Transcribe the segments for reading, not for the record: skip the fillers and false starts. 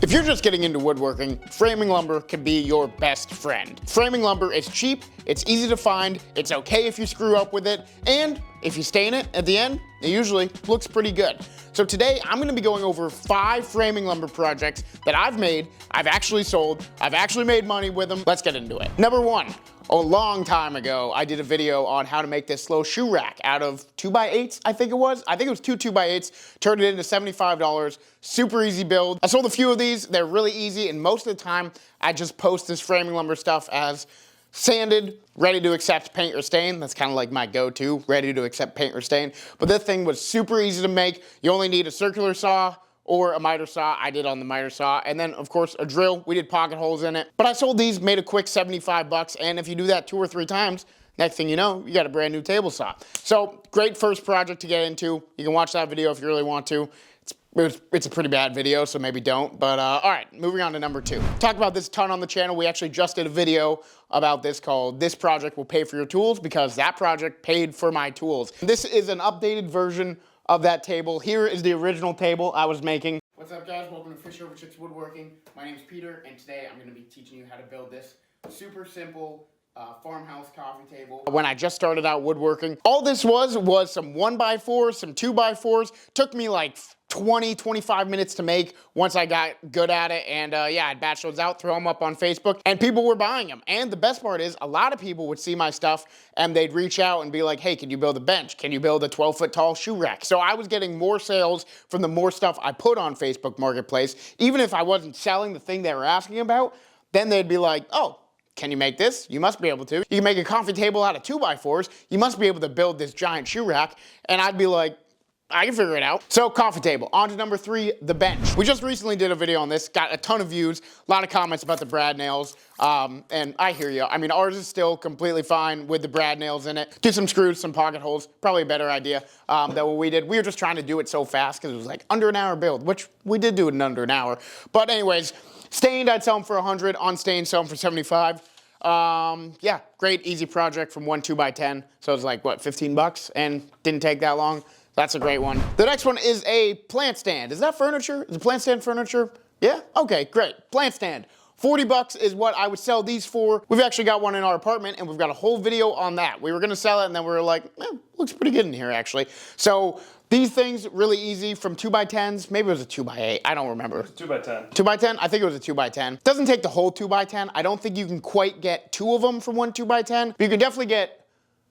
If you're just getting into woodworking, framing lumber can be your best friend. Framing lumber is cheap, it's easy to find, it's okay if you screw up with it, and if you stain it at the end, it usually looks pretty good. So today I'm gonna be going over 5 framing lumber projects that I've made, I've actually sold, I've actually made money with them. Let's get into it. Number 1. A long time ago, I did a video on how to make this slow shoe rack out of 2x8s, I think it was. I think it was 2x8s, turned it into $75, super easy build. I sold a few of these, they're really easy, and most of the time, I just post this framing lumber stuff as sanded, ready to accept paint or stain. That's kind of like my go-to, ready to accept paint or stain. But this thing was super easy to make. You only need a circular saw, or a miter saw. I did on the miter saw, and then of course a drill. We did pocket holes in it, but I sold these, made a quick 75 bucks, and if you do that 2 or 3 times, next thing you know, you got a brand new table saw. So great first project to get into. You can watch that video if you really want to. It's a pretty bad video, so maybe don't, but all right, moving on to number 2. Talk about this a ton on the channel. We actually just did a video about this called "This Project Will Pay for Your Tools," because that project paid for my tools. This is an updated version of that table. Here is the original table I was making. What's up, guys? Welcome to Fish Over Chips Woodworking. My name's Peter, and today I'm going to be teaching you how to build this super simple farmhouse coffee table. When I just started out woodworking, all this was some 1x4s, some 2x4s. Took me like 20-25 minutes to make once I got good at it, and yeah, I'd batch those out, throw them up on Facebook, and people were buying them. And the best part is, a lot of people would see my stuff and they'd reach out and be like, hey, can you build a bench? Can you build a 12-foot tall shoe rack? So I was getting more sales from the more stuff I put on Facebook Marketplace. Even if I wasn't selling the thing they were asking about, then they'd be like, oh, can you make this? You must be able to. You can make a coffee table out of 2x4s. You must be able to build this giant shoe rack. And I'd be like, I can figure it out. So coffee table. On to number 3, the bench. We just recently did a video on this, got a ton of views, a lot of comments about the brad nails, and I hear you. I mean, ours is still completely fine with the brad nails in it. Do some screws, some pocket holes, probably a better idea than what we did. We were just trying to do it so fast because it was like under an hour build, which we did do it in under an hour. But anyways, stained, I'd sell them for 100, unstained, sell them for 75. Yeah, great, easy project from 1 2x10. So it was like, what, 15 bucks? And didn't take that long. That's a great one. The next one is a plant stand. Is that furniture? Is a plant stand furniture? Yeah? Okay, great. Plant stand. 40 bucks is what I would sell these for. We've actually got one in our apartment, and we've got a whole video on that. We were gonna sell it, and then we were like, looks pretty good in here, actually. So these things, really easy, from 2x10s. Maybe it was a 2x8, I don't remember. It was a 2x10. 2x10? I think it was a 2x10. Doesn't take the whole 2x10. I don't think you can quite get 2 of them from one 2x10, but you can definitely get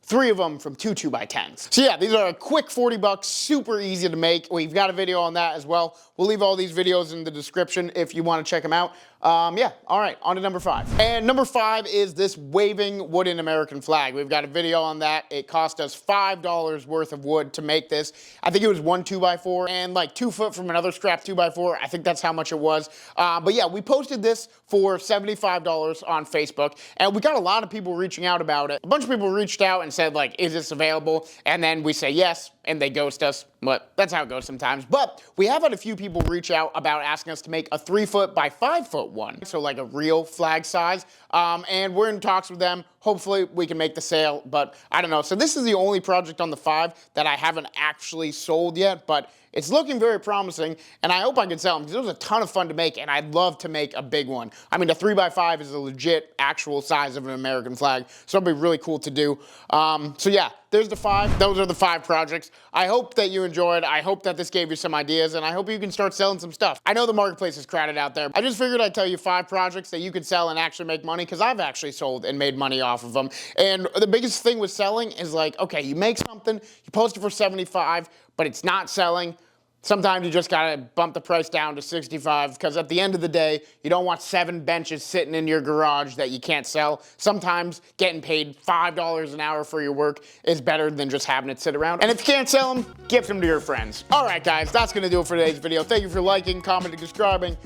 3 of them from 2 2x10s. So yeah, these are a quick 40 bucks, super easy to make. We've got a video on that as well. We'll leave all these videos in the description if you want to check them out. Yeah, all right, on to number 5. And number 5 is this waving wooden American flag. We've got a video on that. It cost us $5 worth of wood to make this. I think it was 1 2x4 and like 2 foot from another scrap 2x4. I think that's how much it was. But yeah, we posted this for $75 on Facebook, and we got a lot of people reaching out about it. A bunch of people reached out and said like, is this available? And then we say yes, and they ghost us. But that's how it goes sometimes. But we have had a few people reach out about asking us to make a 3 foot by 5 foot one. So like a real flag size. And we're in talks with them. Hopefully we can make the sale, but I don't know. So this is the only project on the 5 that I haven't actually sold yet, but it's looking very promising, and I hope I can sell them because it was a ton of fun to make, and I'd love to make a big one. I mean, a 3x5 is a legit actual size of an American flag, so it'll be really cool to do. So yeah, there's the 5. Those are the 5 projects. I hope that you enjoyed. I hope that this gave you some ideas, and I hope you can start selling some stuff. I know the marketplace is crowded out there. I just figured I'd tell you 5 projects that you could sell and actually make money, because I've actually sold and made money off of them. And the biggest thing with selling is like, okay, you make something, you post it for 75, but it's not selling. Sometimes you just gotta bump the price down to 65, because at the end of the day, you don't want 7 benches sitting in your garage that you can't sell. Sometimes getting paid $5 an hour for your work is better than just having it sit around. And if you can't sell them, gift them to your friends. All right, guys, that's gonna do it for today's video. Thank you for liking, commenting, subscribing.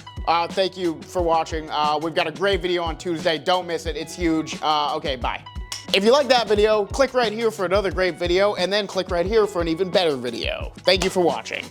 Thank you for watching. We've got a great video on Tuesday. Don't miss it, it's huge. Okay, bye. If you like that video, click right here for another great video, and then click right here for an even better video. Thank you for watching.